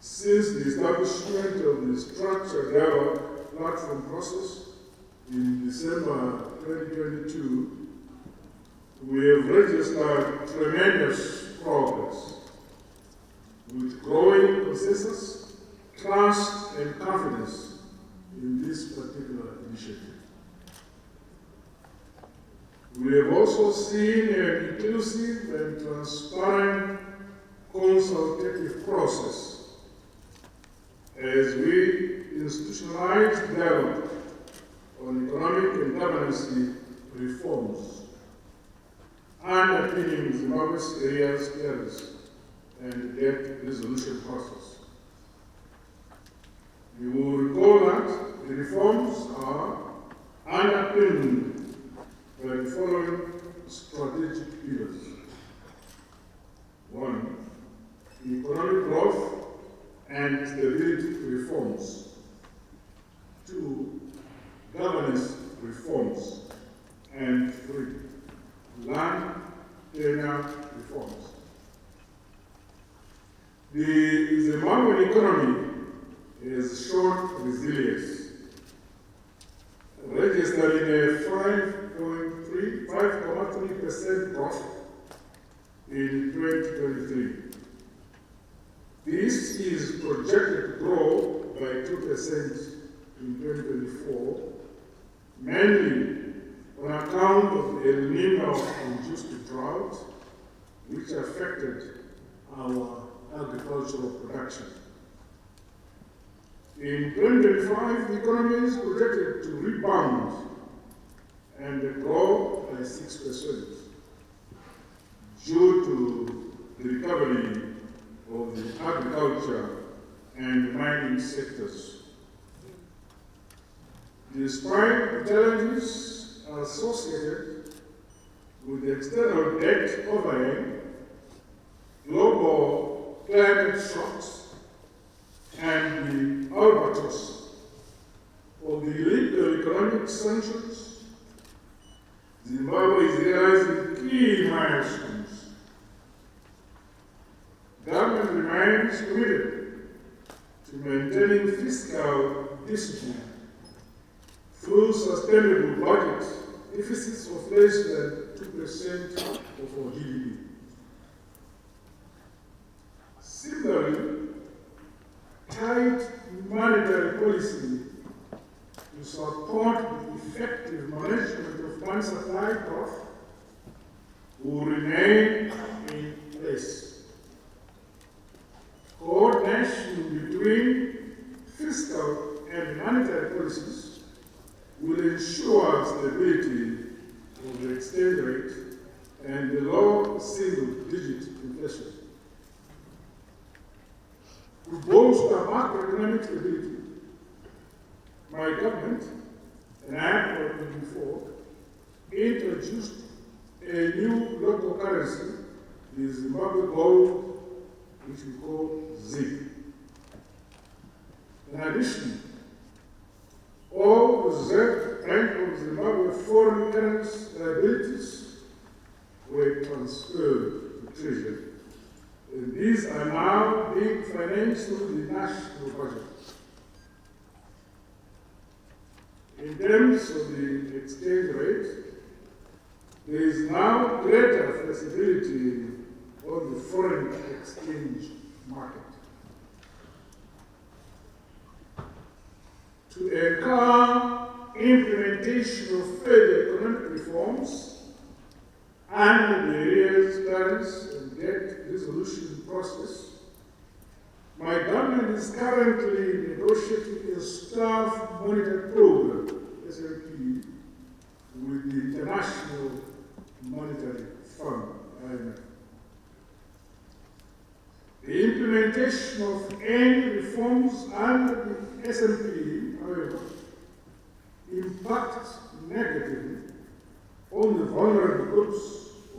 Since the establishment of the structured dialogue platform process in December 2022, we have registered tremendous progress with growing consensus, trust, and confidence in this particular initiative. We have also seen an inclusive and transparent consultative process as we institutionalize dialogue on economic and governance reforms, underpinning Zimbabwe's areas clearance and debt resolution process. You will recall that the reforms are underpinned by the following strategic pillars. 1. Economic growth and stability reforms. 2. Governance reforms. And 3. Land tenure reforms. The Zimbabwean economy has shown resilience, registering a 5.3% growth in 2023. This is projected to grow by 2% in 2024, mainly on account of El Nino-induced drought, which affected our agricultural production. In 2025, the economy is projected to rebound and grow by 6% due to the recovery of the agriculture and mining sectors. Despite the challenges associated with the external debt overhang, global climate shocks, and the albatross of the illegal economic sanctions, Zimbabwe is realizing key milestones. Government remains committed to maintaining fiscal discipline through sustainable budget deficits of less than 2% of our GDP. Similarly, tight monetary policy to support the effective management of money supply growth will remain in place. Coordination between fiscal and monetary policies will ensure stability of the exchange rate and the low single-digit inflation. To bolster macroeconomic stability, my government, and I have already before, introduced a new local currency, the Zimbabwe gold, which we call ZiG. In addition, all Reserve Bank of Zimbabwe foreign currency liabilities were transferred to Treasury. And these are now being financed through the national budget. In terms of the exchange rate, there is now greater flexibility on the foreign exchange market. To encourage implementation of further economic reforms and the arrears clearance and debt resolution process, my government is currently negotiating a staff monetary program, SLP, with the International Monetary Fund, IMF. The implementation of any reforms under the SLP, however, impacts negatively on the vulnerable groups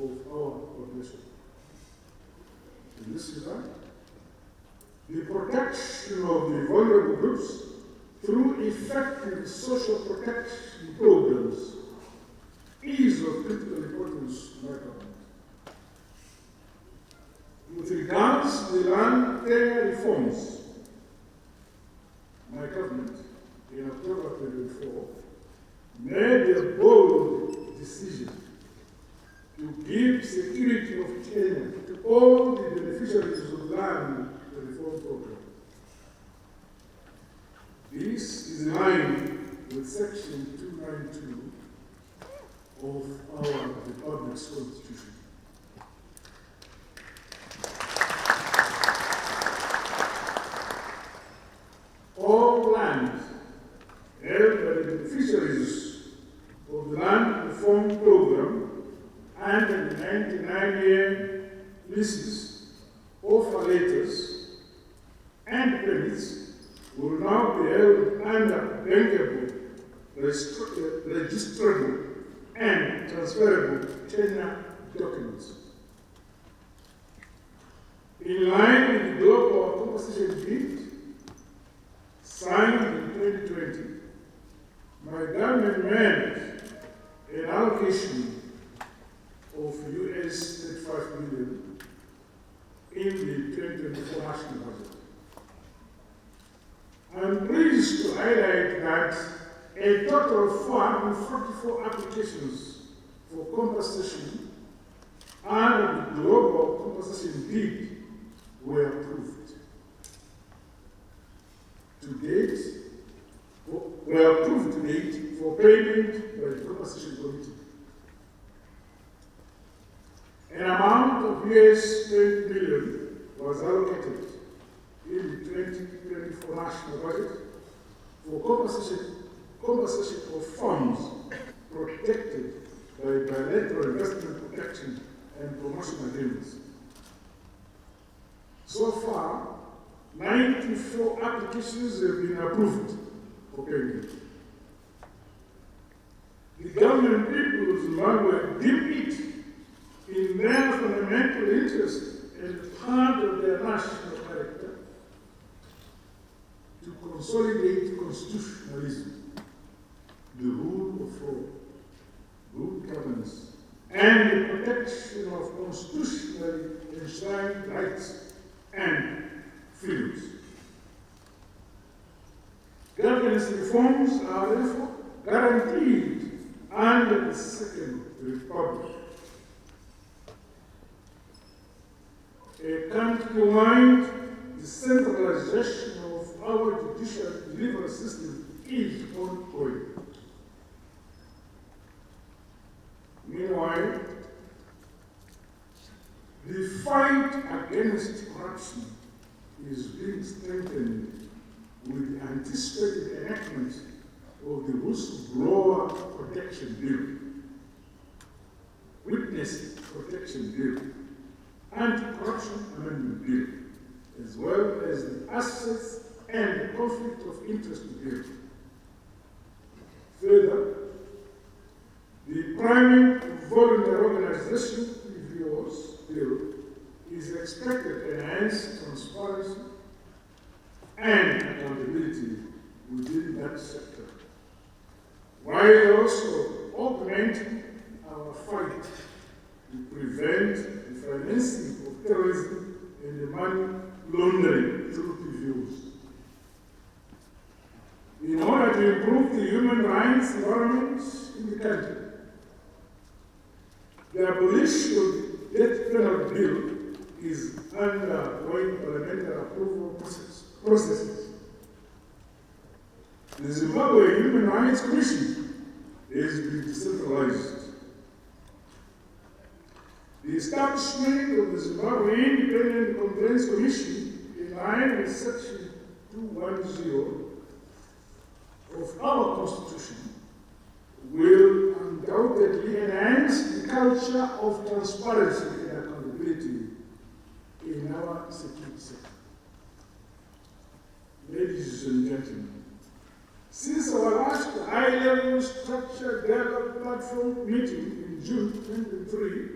of our population. In this regard, the protection of the vulnerable groups through effective social protection programs is of critical importance to my government. With regards to the land tenure reforms, the government in October 24 made a bold decision to give security of tenure to all the beneficiaries of land reform program. This is in line with Section 292 of our Republic's Constitution. All land held by the beneficiaries of the Land Reform Program and the 99-year leases, offer letters, and permits will now be held under bankable, registrable, and transferable tenure documents. In line with the global compensation bid signed in 2020, my government made an allocation of US $35 million in the 2024 national budget. I'm pleased to highlight that a total of 444 applications for compensation under the global compensation bid were approved. Were approved to date for payment by the compensation committee. An amount of US $20 million was allocated in the 2024 national budget for compensation of funds protected by bilateral investment protection and promotion agreements. So far, 94 applications have been approved for payment. The government people of Zimbabwe deem it in their fundamental interest and part of their national character to consolidate constitutionalism, the rule of law, good governance, and the protection of constitutionally enshrined rights and freedoms. Governance reforms are therefore guaranteed under the Second Republic. A country-wide decentralization of our judicial delivery system is ongoing. Meanwhile, the fight against corruption is being strengthened with the anticipated enactment of the Whistleblower Protection Bill, Witness Protection Bill, Anti-Corruption Amendment Bill, as well as the Assets and Conflict of Interest Bill. Further, the Private Voluntary Organization PVO's bill is expected to enhance transparency and accountability within that sector, while also augmenting our fight to prevent the financing of terrorism and the money laundering through PVOs. In order to improve the human rights environment in the country, the abolition of the death penalty bill is undergoing parliamentary approval processes. The Zimbabwe Human Rights Commission is being decentralized. The establishment of the Zimbabwe Independent Complaints Commission, in line with Section 210 of our Constitution, will undoubtedly enhance the culture of transparency and accountability in our security sector. Ladies and gentlemen, since our last high-level structured dialogue platform meeting in June 2023,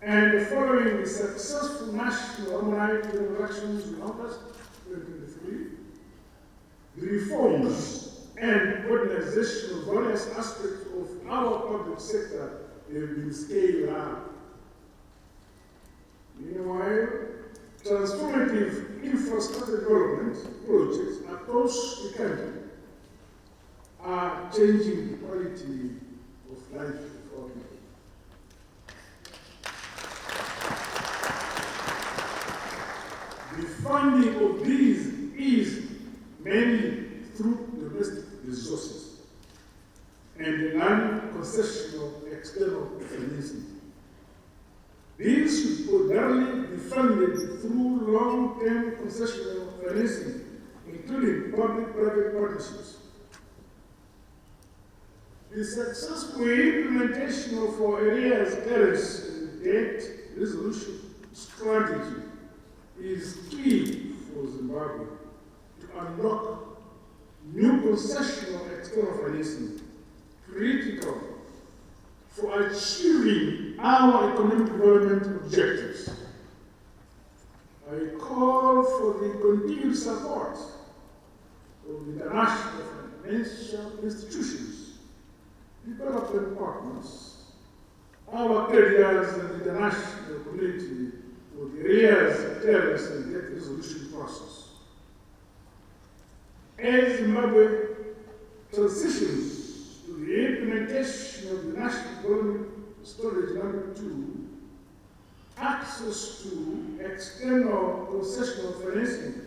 and following the successful national harmonized elections in August 2023, the reforms and modernization of various aspects of our public sector have been scaled up. Meanwhile, transformative infrastructure development projects across the country are changing the quality of life of our people. The funding of these is mainly through domestic resources and non-concessional external financing. These should primarily be funded through long-term concessional financing, including public-private partnerships. The successful implementation of our area's clearance and debt resolution strategy is key for Zimbabwe to unlock new concessional external financing, critical for achieving our economic development objectives. I call for the continued support of the international financial institutions, development partners, our creditors, and the international community for the areas clearance and debt resolution process. As Zimbabwe transitions to the implementation of the National Development Strategy number 2, access to external concessional financing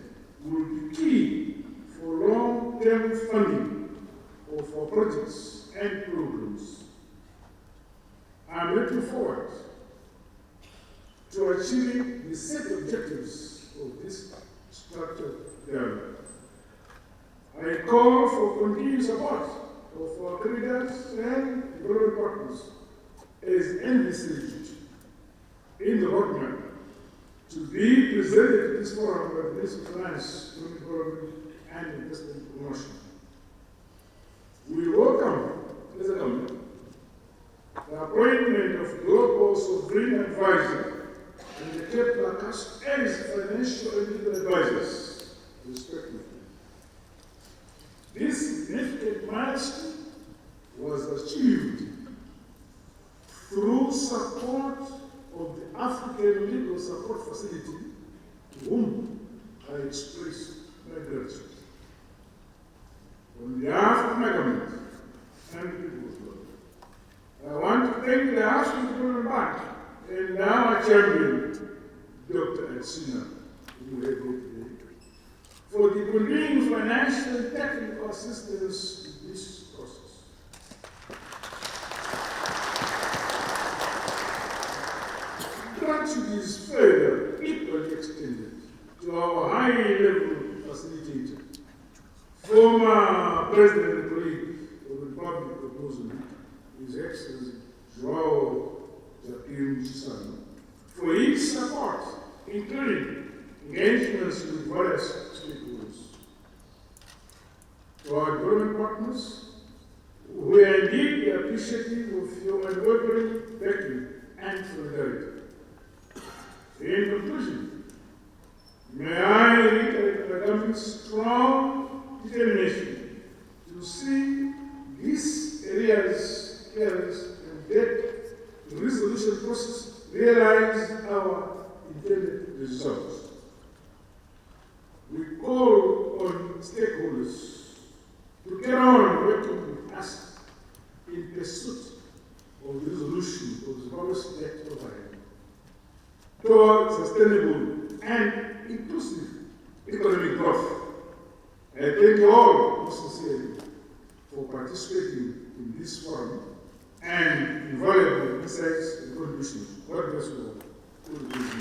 will be key for long-term funding of our projects and programs. I'm looking forward to achieving the set objectives of this structured dialogue. I call for continued support of our creditors and development partners as envisaged in the roadmap to be presented at this forum by the Minister of Finance, Economic Development and Investment Promotion. We welcome, as a government, the appointment of Global Sovereign Advisor and the Cape Lacas as financial and legal advisors, respectively. This significant milestone was achieved through support of the African Legal Support Facility, to whom I express my gratitude. On behalf of my government and the people's government, I want to thank the African Development Bank and our champion, Dr. Atsina, who led me today, for the continuing financial and technical assistance in this process. Gratitude is further equally extended to our high-level facilitator, former President and colleague of the Republic of Mozambique, His Excellency João Joaquim Chissano, for his support, including engagements with various stakeholders. To our development partners, we are indeed appreciative of your unwavering backing and solidarity. In conclusion, may I reiterate the government's strong determination to see these areas clearance and debt resolution process realize our intended results. We call on stakeholders to get on working with us in pursuit of the resolution of Zimbabwe's debt profile toward sustainable and inclusive economic growth. I thank you all sincerely for participating in this forum and invaluable insights and contributions. God bless you all.